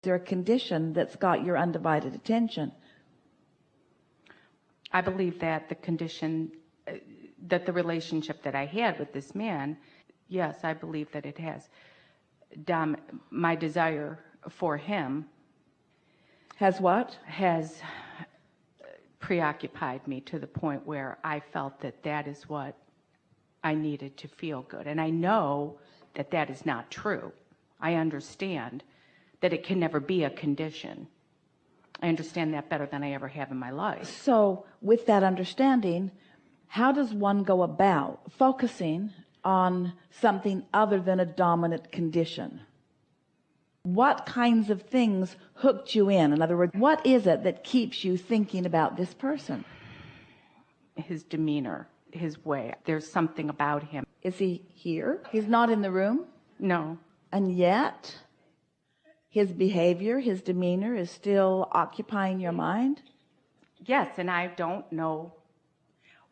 there a condition that's got your undivided attention? I believe that the condition, that the relationship that I had with this man, yes, I believe that it has. My desire for him Has what? has preoccupied me to the point where I felt that that is what I needed to feel good. And I know that that is not true. I understand that it can never be a condition. I understand that better than I ever have in my life. So with that understanding, how does one go about focusing on something other than a dominant condition? What kinds of things hooked you in? In other words, what is it that keeps you thinking about this person? His demeanor, his way. There's something about him. Is he here? He's not in the room? No. And yet his behavior, his demeanor is still occupying your mind? Yes, and I don't know.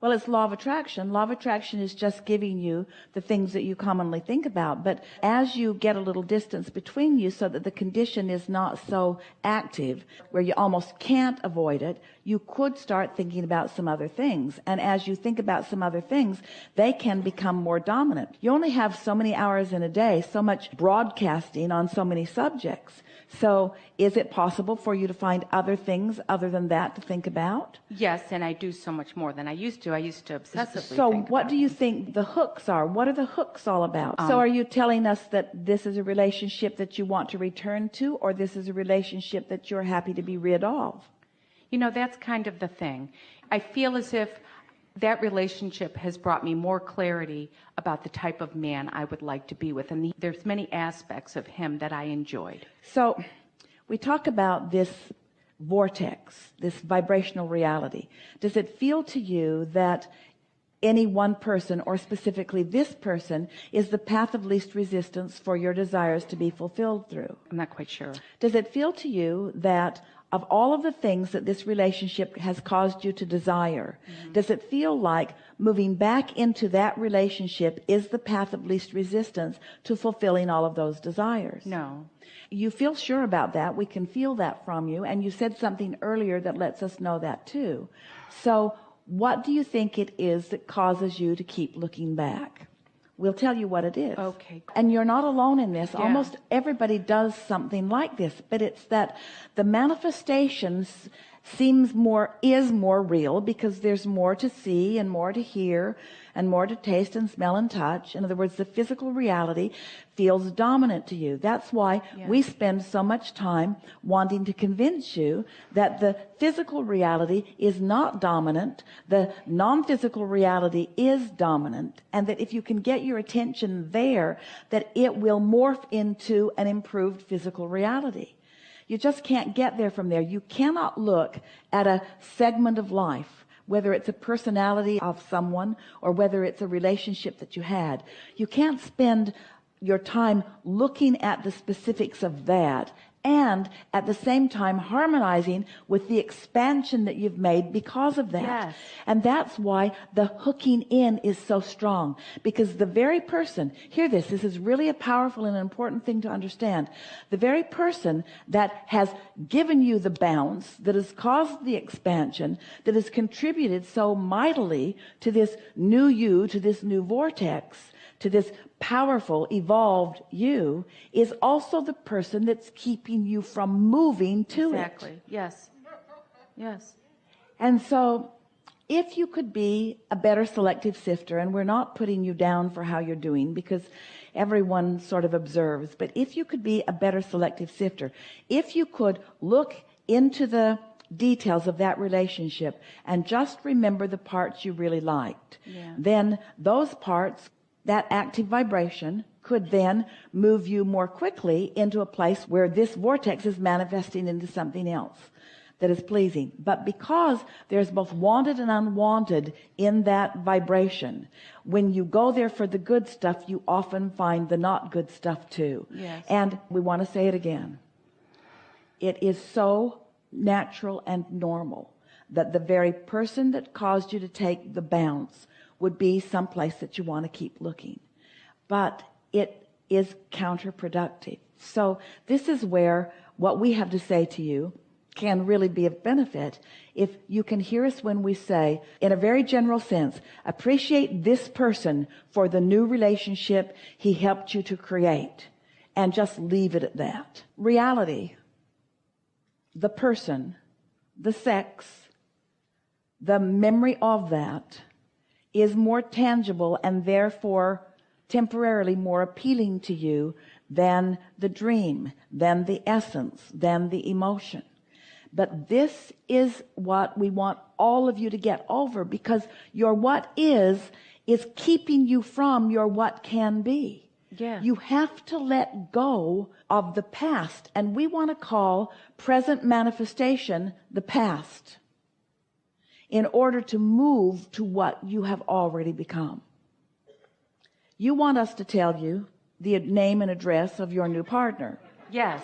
Well, it's law of attraction. Law of attraction is just giving you the things that you commonly think about. But as you get a little distance between you so that the condition is not so active, where you almost can't avoid it, you could start thinking about some other things. And as you think about some other things, they can become more dominant. You only have so many hours in a day, so much broadcasting on so many subjects. So is it possible for you to find other things other than that to think about? Yes, and I do so much more than I used to. I used to obsessively So think what about do you him. think the hooks are? What are the hooks all about? So are you telling us that this is a relationship that you want to return to, or this is a relationship that you're happy to be rid of? You know, that's kind of the thing. I feel as if that relationship has brought me more clarity about the type of man I would like to be with. And there's many aspects of him that I enjoyed. So we talk about this vortex, this vibrational reality. Does it feel to you that any one person, or specifically this person, is the path of least resistance for your desires to be fulfilled through? I'm not quite sure. Does it feel to you that of all of the things that this relationship has caused you to desire, does it feel like moving back into that relationship is the path of least resistance to fulfilling all of those desires? No. You feel sure about that. We can feel that from you. And you said something earlier that lets us know that too. So what do you think it is that causes you to keep looking back? We'll tell you what it is. Okay. And you're not alone in this. Yeah. Almost everybody does something like this, but it's that the manifestations is more real because there's more to see and more to hear and more to taste and smell and touch. In other words, the physical reality feels dominant to you. That's why we spend so much time wanting to convince you that the physical reality is not dominant, the non-physical reality is dominant, and that if you can get your attention there, that it will morph into an improved physical reality. You just can't get there from there. You cannot look at a segment of life, whether it's a personality of someone or whether it's a relationship that you had. You can't spend your time looking at the specifics of that and at the same time harmonizing with the expansion that you've made because of that. Yes. And that's why the hooking in is so strong, because the very person, hear this is really a powerful and important thing to understand. The very person that has given you the bounce, that has caused the expansion, that has contributed so mightily to this new you, to this new vortex, to this powerful, evolved you, is also the person that's keeping you from moving to it. Exactly. Yes. Yes. And so if you could be a better selective sifter, and we're not putting you down for how you're doing because everyone sort of observes, but if you could be a better selective sifter, if you could look into the details of that relationship and just remember the parts you really liked, then those parts, that active vibration, could then move you more quickly into a place where this vortex is manifesting into something else that is pleasing. But because there's both wanted and unwanted in that vibration, when you go there for the good stuff, you often find the not good stuff too. Yes. And we want to say it again. It is so natural and normal that the very person that caused you to take the bounce would be someplace that you want to keep looking. But it is counterproductive. So this is where what we have to say to you can really be of benefit if you can hear us when we say, in a very general sense, appreciate this person for the new relationship he helped you to create, and just leave it at that. Reality, the person, the sex, the memory of that is more tangible and therefore temporarily more appealing to you than the dream, than the essence, than the emotion. But this is what we want all of you to get over, because your what is keeping you from your what can be. Yeah. You have to let go of the past, and we want to call present manifestation the past in order to move to what you have already become. You want us to tell you the name and address of your new partner. Yes.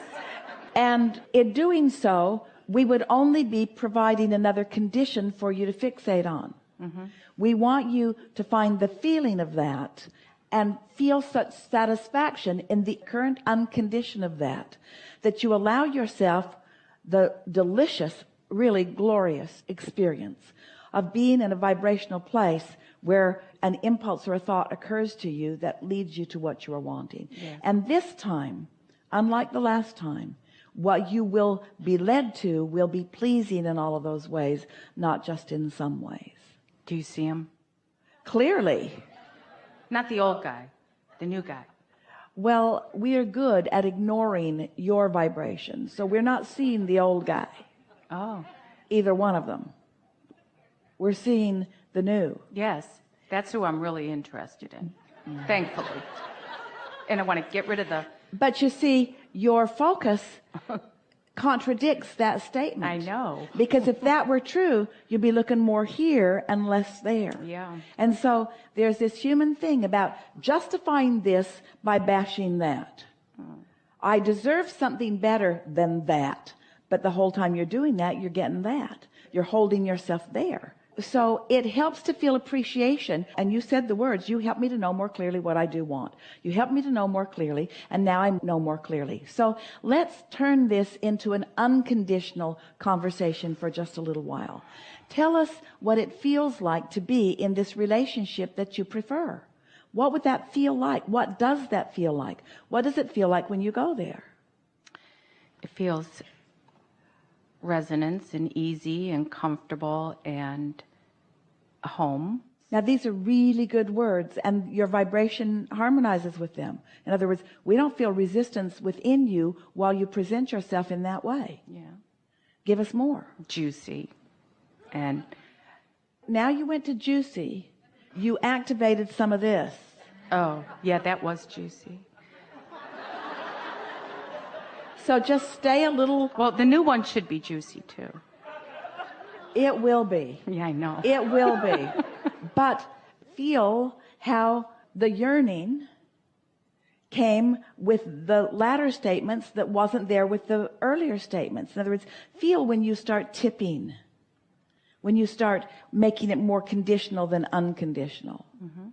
And in doing so, we would only be providing another condition for you to fixate on. Mm-hmm. We want you to find the feeling of that and feel such satisfaction in the current uncondition of that, that you allow yourself the delicious, really glorious experience of being in a vibrational place where an impulse or a thought occurs to you that leads you to what you are wanting. Yes. And this time, unlike the last time, what you will be led to will be pleasing in all of those ways, not just in some ways. Do you see him? Clearly. Not the old guy, the new guy. Well, we are good at ignoring your vibration, so we're not seeing the old guy. Oh. Either one of them. We're seeing the new. Yes, that's who I'm really interested in, thankfully. And I want to get rid of the... But you see, your focus contradicts that statement. I know. Because if that were true, you'd be looking more here and less there. Yeah. And so there's this human thing about justifying this by bashing that. I deserve something better than that. But the whole time you're doing that, you're getting that. You're holding yourself there. So it helps to feel appreciation. And you said the words, you help me to know more clearly what I do want. You help me to know more clearly, and now I know more clearly. So let's turn this into an unconditional conversation for just a little while. Tell us what it feels like to be in this relationship that you prefer. What would that feel like? What does that feel like? What does it feel like when you go there? It feels resonance and easy and comfortable and a home. Now, these are really good words, and your vibration harmonizes with them. In other words, we don't feel resistance within you while you present yourself in that way. Yeah. Give us more. Juicy. And now you went to juicy. You activated some of this. Oh, yeah, that was juicy. So just stay a little... Well, the new one should be juicy, too. It will be. Yeah, I know. It will be. But feel how the yearning came with the latter statements that wasn't there with the earlier statements. In other words, feel when you start tipping, when you start making it more conditional than unconditional. Mm-hmm.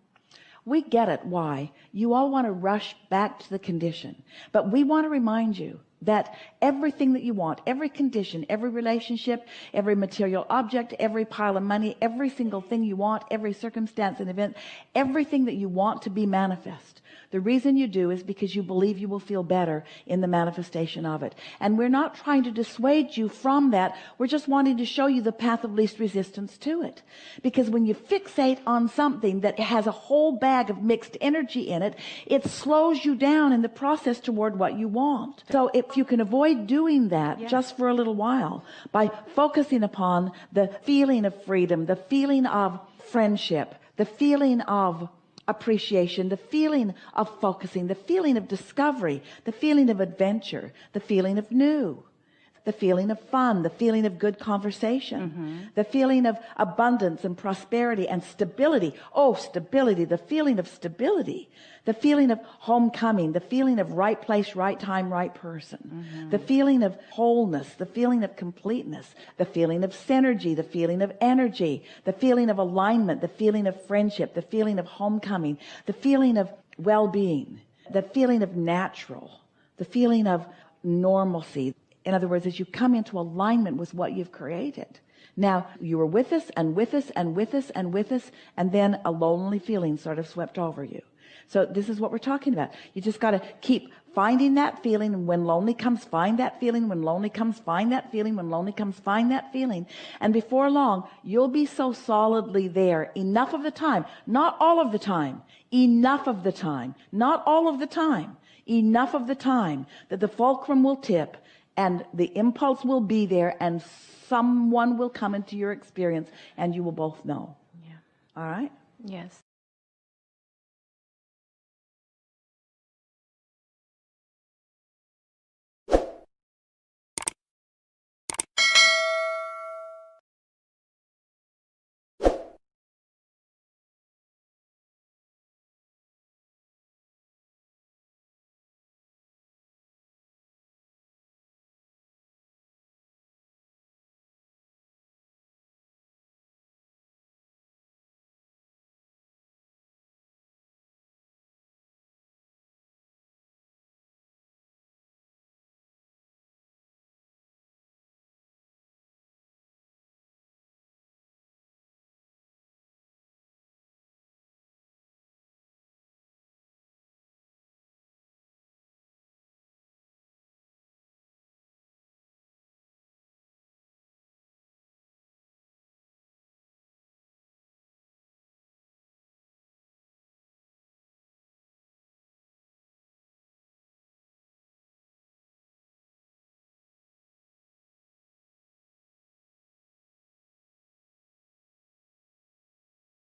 We get it, why. You all want to rush back to the condition. But we want to remind you that everything that you want, every condition, every relationship, every material object, every pile of money, every single thing you want, every circumstance and event, everything that you want to be manifest, the reason you do is because you believe you will feel better in the manifestation of it. And we're not trying to dissuade you from that. We're just wanting to show you the path of least resistance to it. Because when you fixate on something that has a whole bag of mixed energy in it, it slows you down in the process toward what you want. So if you can avoid doing that just for a little while by focusing upon the feeling of freedom, the feeling of friendship, the feeling of appreciation, the feeling of focusing, the feeling of discovery, the feeling of adventure, the feeling of new, the feeling of fun, the feeling of good conversation, the feeling of abundance and prosperity and stability. Oh, stability, the feeling of stability, the feeling of homecoming, the feeling of right place, right time, right person, the feeling of wholeness, the feeling of completeness, the feeling of synergy, the feeling of energy, the feeling of alignment, the feeling of friendship, the feeling of homecoming, the feeling of well-being, the feeling of natural, the feeling of normalcy. In other words, as you come into alignment with what you've created. Now, you were with us and with us and with us and with us, and then a lonely feeling sort of swept over you. So this is what we're talking about. You just got to keep finding that feeling, and when lonely comes, find that feeling. When lonely comes, find that feeling. When lonely comes, find that feeling. And before long, you'll be so solidly there enough of the time, not all of the time, enough of the time, not all of the time, enough of the time that the fulcrum will tip and the impulse will be there and someone will come into your experience and you will both know. Yeah. All right? Yes.